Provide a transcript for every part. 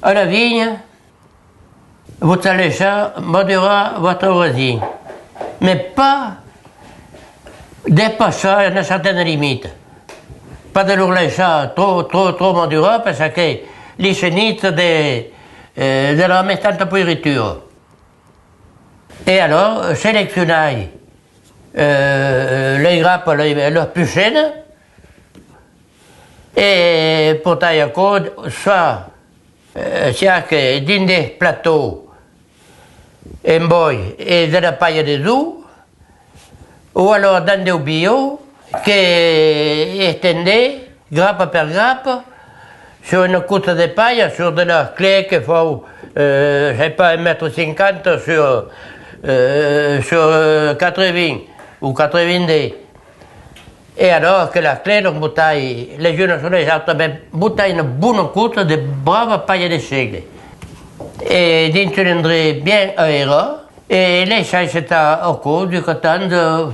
à la vigne, vous allez madurer votre voisin, mais pas dépasser une certaine limite. Pas de le laisser trop madurer parce que les chenilles de la mettre en pourriture. Et alors, sélectionnez les grappes les plus saines et pour tailler à code, soit c'est dans des plateaux en bois et de la paille de œufs, ou alors dans des bio qui étendent grappe par grappe sur une couche de paille, sur de la clé qu'il faut, je sais pas, 1,50 m sur 80 ou 90. Et alors que la clé, donc, bouteille, les jeunes sur les autres, bouteille une bonne couche de brave paille de seigle. Et d'un cylindre bien aéré, et les chais c'était au cours du coton de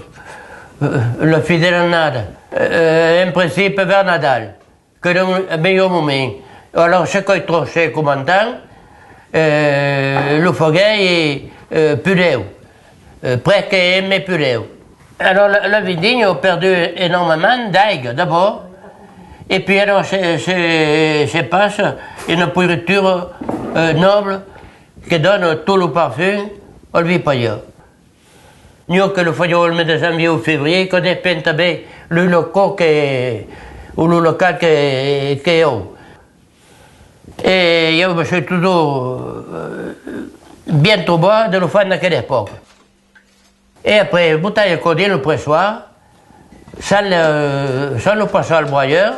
le fidèle nada. En principe vers Nadal, que le meilleur moment. Alors, ce qui est trop cher comme un temps, le foguet est puré, presque aimé puré. Alors, la vigne a perdu énormément d'aigues d'abord, et puis alors, se passe une pourriture noble qui donne tout le parfum au vipailleur. Nous, que le foyer le met de janvier ou février, qu'on dépend le local qui est haut. Et je suis toujours bien trop bas de le faire dans quelle époque. Et après, bouteille de codine le pressoir, sans le passer au broyeur.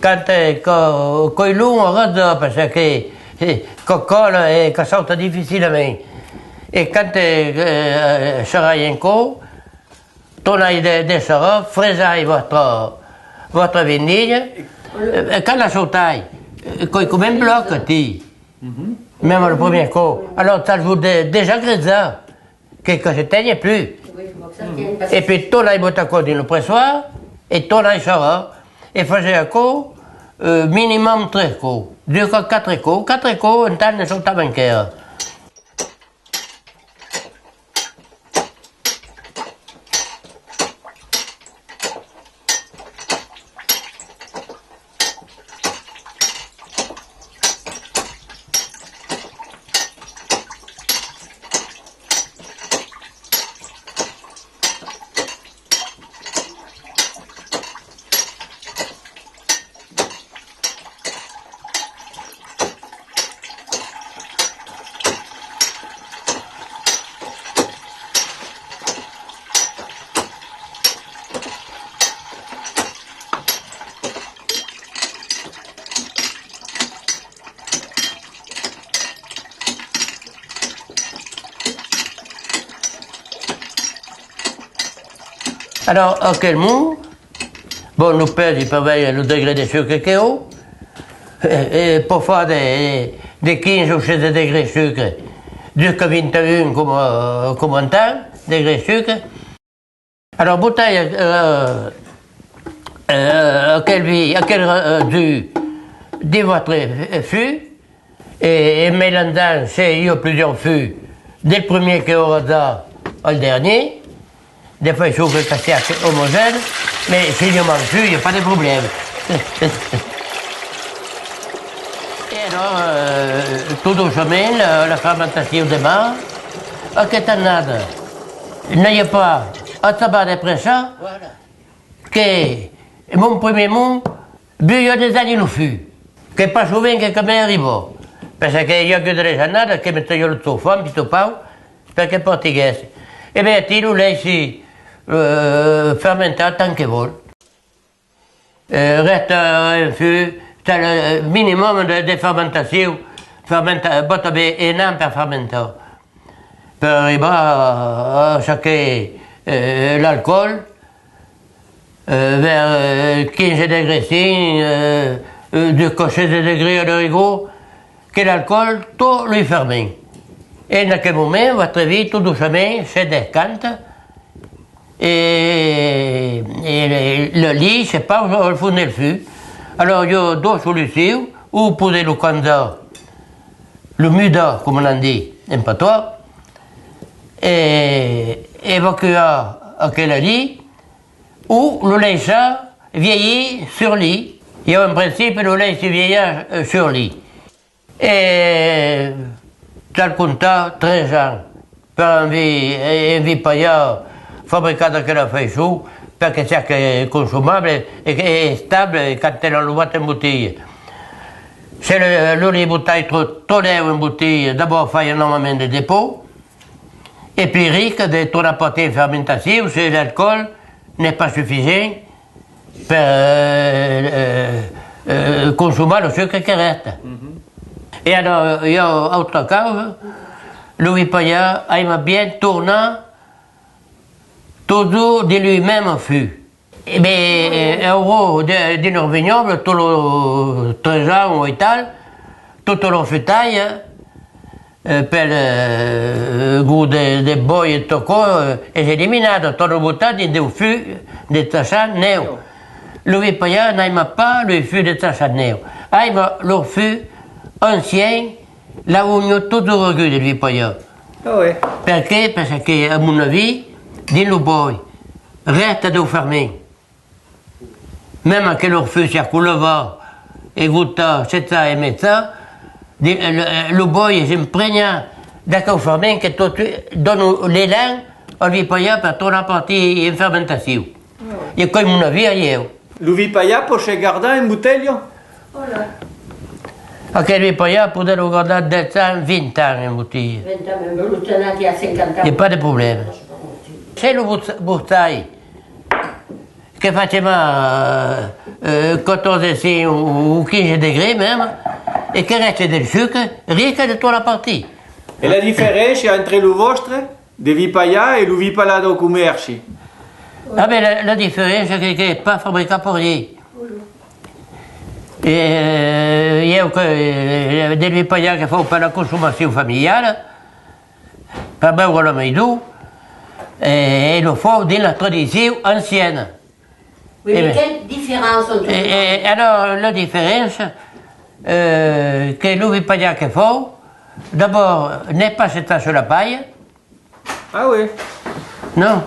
Quand il loue, on reste parce que colle et que sorte difficilement. Et quand sera encore, tournez des sera, fraisez votre vinyle. Quand la sautaille, quand il même bloc, même le premier coup, alors ça joue déjà grésa, que ne s'éteigne plus. Et puis tournez votre code dans le pressoir, et tournez sera, et faisait un coup, minimum 3 coups. 2 coups, 4 coups. 4 coups, un temps ne sont pas bancaires. Alors, à quel moment, bon, nous pèse, il peut avoir le degré de sucre qui est haut, et pour faire des 15 ou 16 degrés de sucre, jusqu'à 21 comme un temps, degrés de sucre. Alors, bouteille, à quel du de votre fût, et mélangeant, il y a plusieurs fûts, dès le premier qui aura ça, au dernier. Des fois, il faut que ça soit homogène, mais s'il y a manque il n'y a pas de problème. Et alors, tout doucement, la fermentation démarre. À Ketanade, il n'y a pas un tabac de pression, que mon premier mot, il y a des années le fût, que pas souvent que comme arrive. Parce qu'il y a que des années qui mettent le touffe, puis tout pas, parce que c'est portugais. Et bien, il nous laisse fermenter tant que vous. Reste un fût, c'est le minimum de fermentation, un an per fermenteur. Per arriver à chaque l'alcool vers 15 degrés, de cocher de degrés à l'origo, que l'alcool, tout lui ferme. Et dans quel moment, votre vie, tout doucement, se décante. Et le lit, c'est pas au fond du fût. Alors, il y a deux solutions. ou poser le canza, le muda, comme on en dit, en patois, et évacuer à quel lit, ou le laisser vieillir sur lit. Il y a un principe, le lait se vieillit sur lit. Et ça le compta 13 ans. Per un vi paia fabbricato che la fai su, perché sa che è consumabile e che è stabile quand elle l'envoie in bottiglia. Se le bouteilles tollèrent une bouteille, d'abord fai énormément de dépôt, et puis risque de ton apporter fermentation si l'alcool n'est pas suffisant per consumare le sucre che resta. E allora io, autre cause, lui Paya aima bien tourner toujours de lui-même fût. Et bien, en gros, d'une vignoble, tout le 13 ans ou tal, tout le futaille, per goût de boi et tocco, è eliminato, tout le bouteille de fût de tachan neo. Lui Paya n'aima pas le fût de tachan neo. Aima le fût ancien, là où il y a tout le regard de lui Paya. Ah ouais. Perché? Perché, a mon avis, din lo boi, resta de fermer. Même che lo feu sia culeva e gutta senza e mezza, lo boi si impregna da che fermer che donne l'élan al vipaia per tornare a partire in fermentazione. E come mon avis, io. L'uvipaya poche garda in bouteille? Anche lui poi poteva guardare 10 anni, 20 anni in bottiglia. 20 anni, me lo tenati a 50 anni. E pas de problème. Se lo buttai, che faceva 14 o 15 degrés même, e che resta del sucro, ricca di tutta la partie. E la differenza entre le vostre, de vipaya e l'uvipala do commerci? Ah ben, la differenza è che è pas fabbricato per rien. Io del vipaya che fa per la consumazione familiare, per beure la meidou, et le fort de la tradition ancienne. Oui, mais quelle différence entre Et alors, la différence, que l'ouvipaya qu'il faut, d'abord, n'est pas cette sur la paille, Ah oui. non.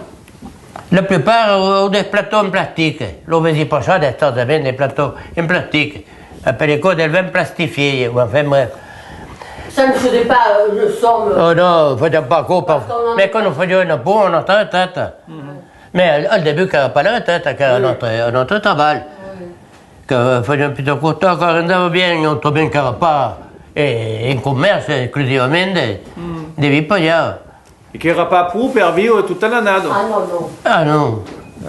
La plupart ont des plateaux en plastique. L'ouvrier pas ça, des temps des plateaux en plastique. Appelé quoi des vins plastifiés, ou enfin bref. Ça ne faisait pas le son. Oh non, il ne faut pas couper. Mais quand on faisait une peau, on entend la tête. Mais au début, il n'y avait pas la tête, on entend travail. Que faisait un petit coup de temps, quand on andava bien, on trouvait qu'il n'y avait pas un commerce exclusivement de vipaya. E che era pas pro per vivere tutta l'annata. Ah non, non. Ah non,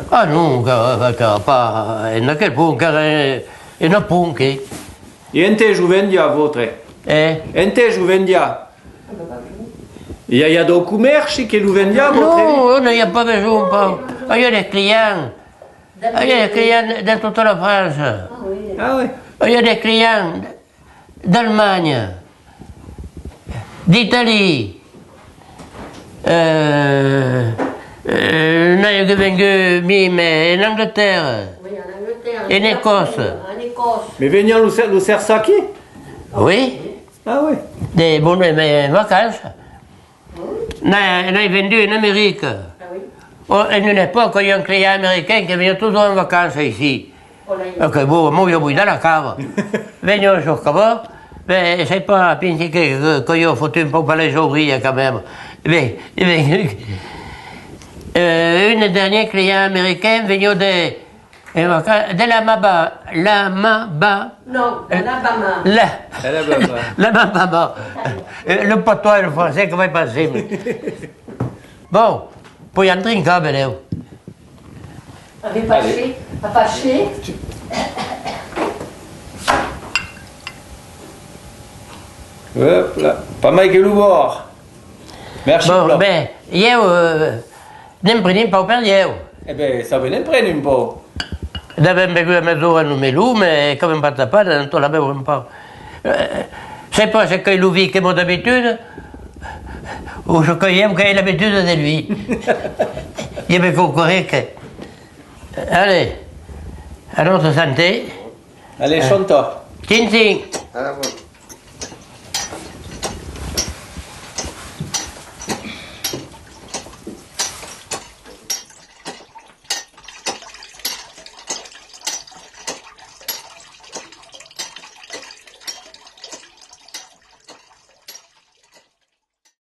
ah non, qu'il n'y avait pas, il n'y a quel point, il n'y a point. E ente juvendia votre? Ente juvendia? Il y a des commerci che juvendia votre? Non, il n'y a pas besoin. Il y a des clients. Il y a des clients de toute la France. Ah oui. Ah oui. Il y a des clients d'Allemagne, d'Italie. Non, il y a venu mais en Angleterre, Oui, en Angleterre. en Écosse. En Écosse. Mais veniamo lo Sersaki? Oui, Ah oui. des bonnes vacances. On a vendu en Amérique. Ah oui. À une époque, il y a un client américain qui venait toujours en vacances ici. Oh là, Ok, bon, moi, je suis dans la cave. Veniamo sur cava, mais c'est pas penser que io ho fatto un po' per les ouvriers quand même. Mais, une dernière client américain venu de l'Alabama. non, l'Alabama. L'Alabama. Le patois et le français, comment est possible? Bon, puoi entrare in camera. Avait fâché. A fâché. Hop là. Pas mal che lo bord. Merci. Bon, Blanc. ben, io ne prendi un po' per io. Eh ben, ça venait prendre un po'. D'abbiamo bevuto a mezz'ora non me lume, e come un patapata, non la bevo un po'. Sai pas se che lui che mo d'abitudine, o se che io che ho l'abitudine di lui. Io mi concorre che... Allez, à notre santé. Allez, chante. Chin chin. À la prochaine.